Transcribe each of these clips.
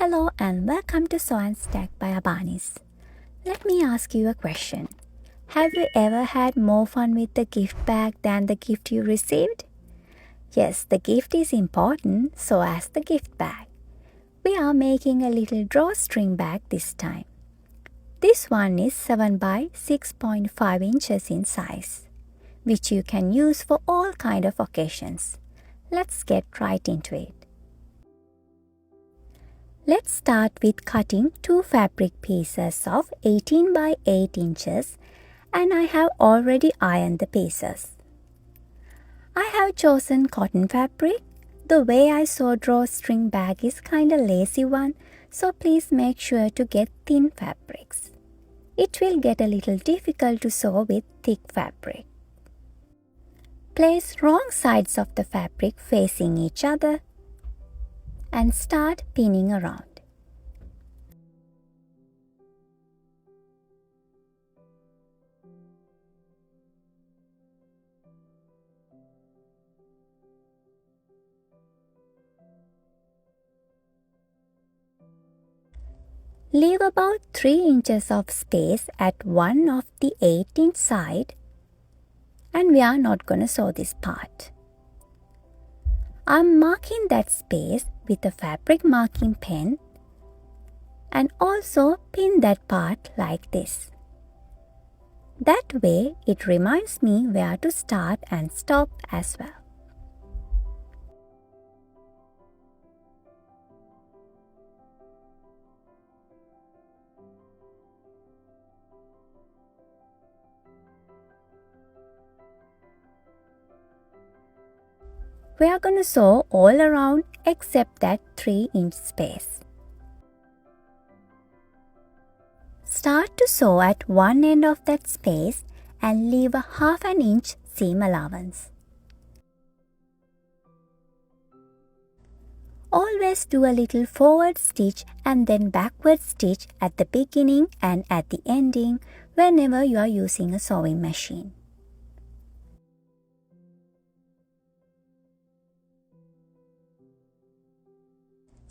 Hello and welcome to Sew and Stack by AbaniZ. Let me ask you a question. Have you ever had more fun with the gift bag than the gift you received? Yes, the gift is important, so as the gift bag. We are making a little drawstring bag this time. This one is 7 by 6.5 inches in size, which you can use for all kind of occasions. Let's get right into it. Let's start with cutting two fabric pieces of 18 by 8 inches, and I have already ironed the pieces. I have chosen cotton fabric. The way I sew drawstring bag is kinda lazy one, so please make sure to get thin fabrics. It will get a little difficult to sew with thick fabric. Place wrong sides of the fabric facing each other and start pinning around. Leave about 3 inches of space at one of the 8-inch side, and we are not going to sew this part. I'm marking that space with a fabric marking pen and also pin that part like this. That way it reminds me where to start and stop as well. We are going to sew all around except that 3-inch space. Start to sew at one end of that space and leave a 1/2 inch seam allowance. Always do a little forward stitch and then backward stitch at the beginning and at the ending whenever you are using a sewing machine.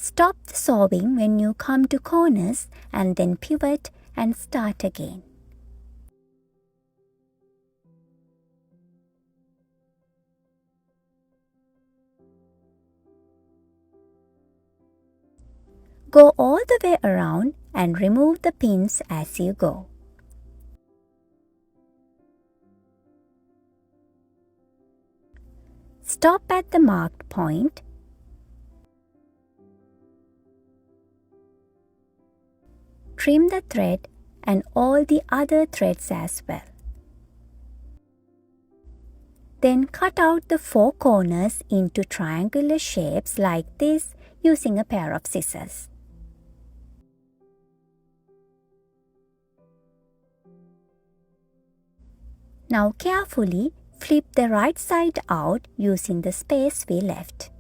Stop the sewing when you come to corners and then pivot and start again. Go all the way around and remove the pins as you go. Stop at the marked point. Trim the thread and all the other threads as well. Then cut out the 4 corners into triangular shapes like this using a pair of scissors. Now carefully flip the right side out using the space we left.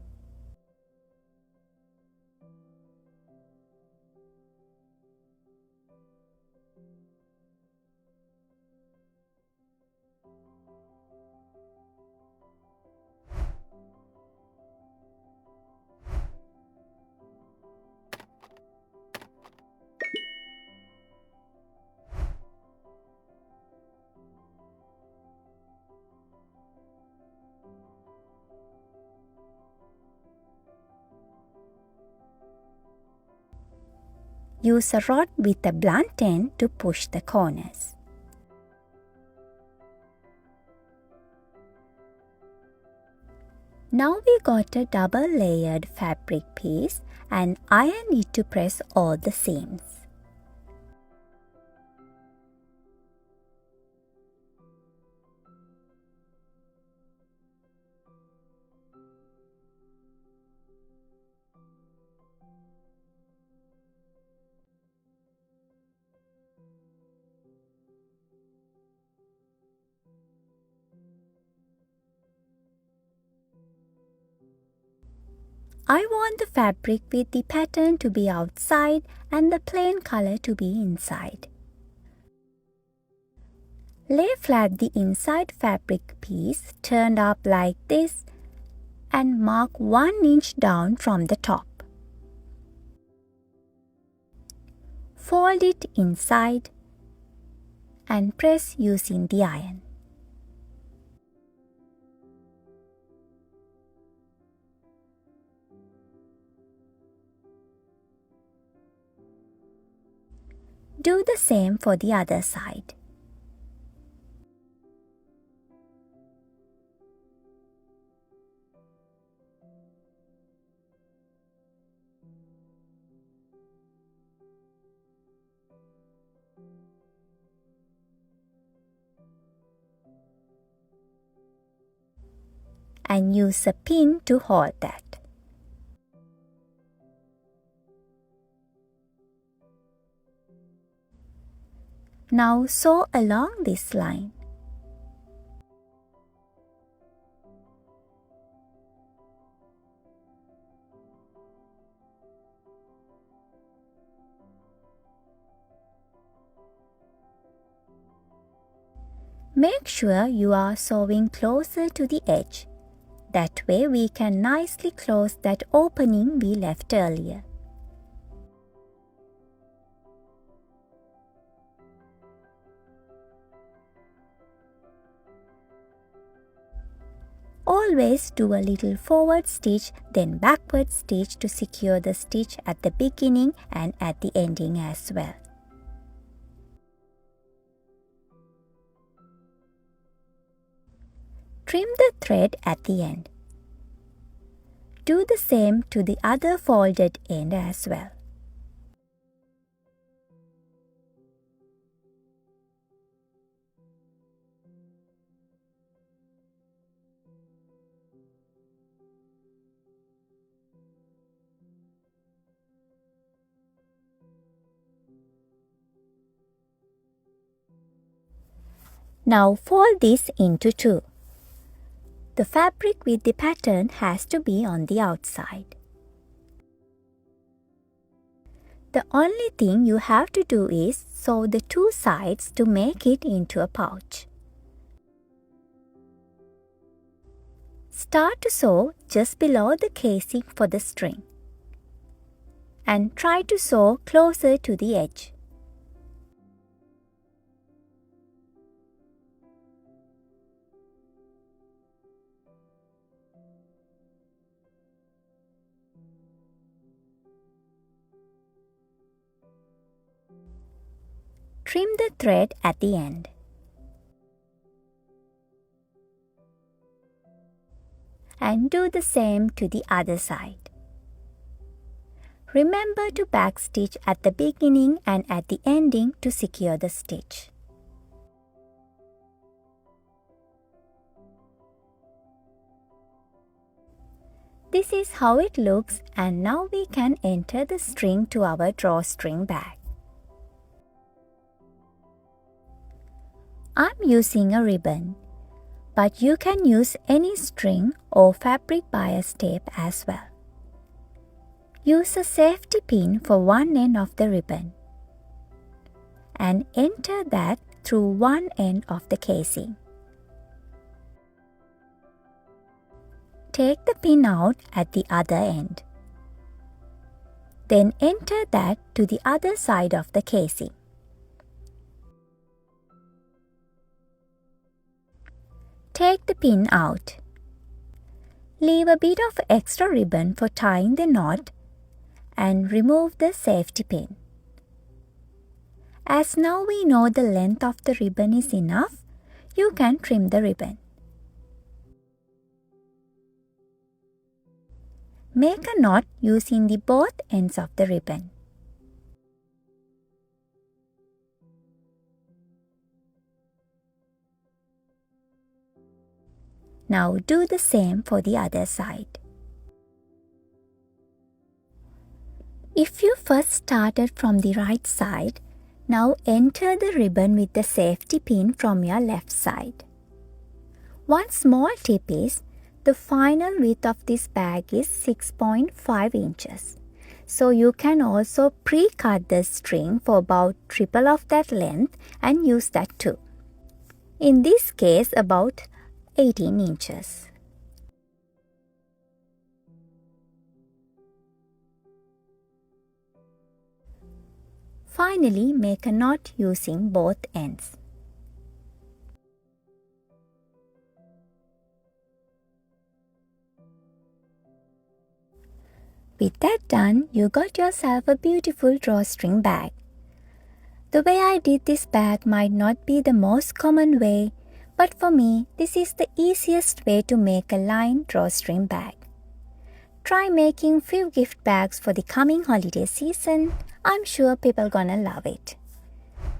Use a rod with a blunt end to push the corners. Now we got a double layered fabric piece and iron it to press all the seams. I want the fabric with the pattern to be outside and the plain color to be inside. Lay flat the inside fabric piece turned up like this and mark 1 inch down from the top. fold it inside and press using the iron. Do the same for the other side. And use a pin to hold that. Now sew along this line. Make sure you are sewing closer to the edge. That way we can nicely close that opening we left earlier. Always do a little forward stitch, then backward stitch to secure the stitch at the beginning and at the ending as well. Trim the thread at the end. Do the same to the other folded end as well. Now fold this into two. The fabric with the pattern has to be on the outside. The only thing you have to do is sew the two sides to make it into a pouch. Start to sew just below the casing for the string and try to sew closer to the edge. Trim the thread at the end. And do the same to the other side. Remember to backstitch at the beginning and at the ending to secure the stitch. This is how it looks, and now we can enter the string to our drawstring bag. I'm using a ribbon, but you can use any string or fabric bias tape as well. Use a safety pin for one end of the ribbon and enter that through one end of the casing. Take the pin out at the other end. Then enter that to the other side of the casing. Take the pin out. Leave a bit of extra ribbon for tying the knot and remove the safety pin. As now we know the length of the ribbon is enough, you can trim the ribbon. Make a knot using the both ends of the ribbon. Now do the same for the other side. If you first started from the right side, now enter the ribbon with the safety pin from your left side. One small tip is, the final width of this bag is 6.5 inches. So you can also pre-cut the string for about triple of that length and use that too. In this case, about 18 inches. Finally, make a knot using both ends. With that done, you got yourself a beautiful drawstring bag. The way I did this bag might not be the most common way, but for me, this is the easiest way to make a lined drawstring bag. Try making few gift bags for the coming holiday season. I'm sure people gonna love it.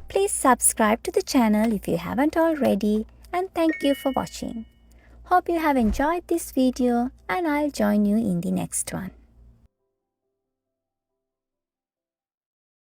Please subscribe to the channel if you haven't already, and thank you for watching. Hope you have enjoyed this video, and I'll join you in the next one.